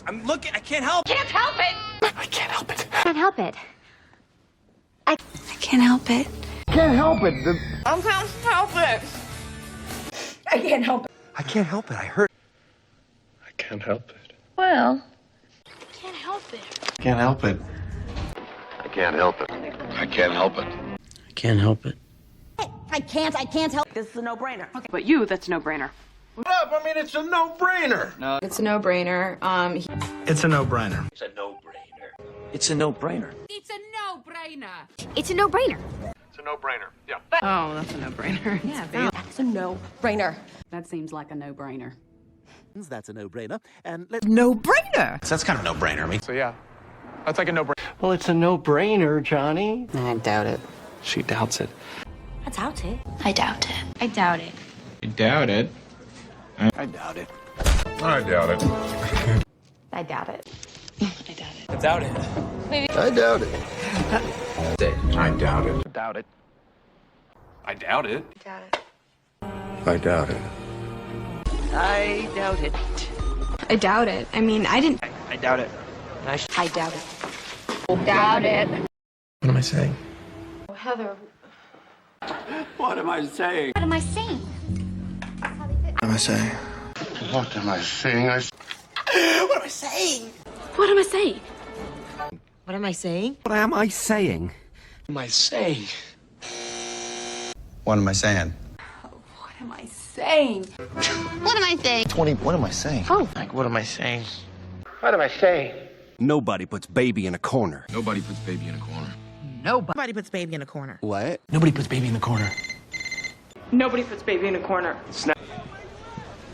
I'm looking. I can't help. Can't help it. I can't help it. Can't help it. I can't help it. Can't help it. I can't help it. I can't help it. I can't help it. I hurt. I can't help it. Well, I can't help it. Can't help it. I can't help it. I can't help it. I can't help it. I can't help. This is a no-brainer. Okay, but you, that's a no-brainer. What up? I mean, it's a no-brainer. No. It's a no-brainer. It's a no-brainer. It's a no-brainer. It's a no-brainer. It's a no-brainer. It's a no-brainer. Yeah. Oh, that's a no-brainer. Yeah, That's a no-brainer. That seems like a no-brainer. That's a no-brainer. And no-brainer. So that's kind of a no-brainer. I mean, So yeah, that's like a no-brainer. well, it's a no-brainer, Johnny. I doubt it. She doubts it. I doubt it. I doubt it. I doubt it. You doubt it? I doubt it. I doubt it. I doubt it. I doubt it. I doubt it. I doubt it. Doubt it. I doubt it. I doubt it. I doubt it. I doubt it. I mean, I didn't. I doubt it. I doubt it. Doubt it. What am I saying? Heather. What am I saying? What am I saying? What am I saying? What am I saying? What am I saying? What am I saying? What am I saying? What am I saying? What am I saying? What am I saying? What am I saying? What am I saying? 20. What am I saying? Oh. Like, what am I saying? What am I saying? Nobody puts baby in a corner. Nobody puts baby in a corner. Nobody puts baby in a corner. What? Nobody puts baby in the corner. Nobody puts baby in a corner.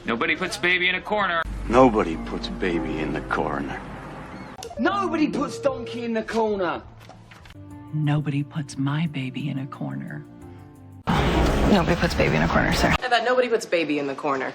Nobody puts baby in a corner. Nobody puts baby in the corner. Nobody puts donkey in the corner. Nobody puts my baby in a corner. Nobody puts baby in a corner, sir. I bet nobody puts baby in the corner.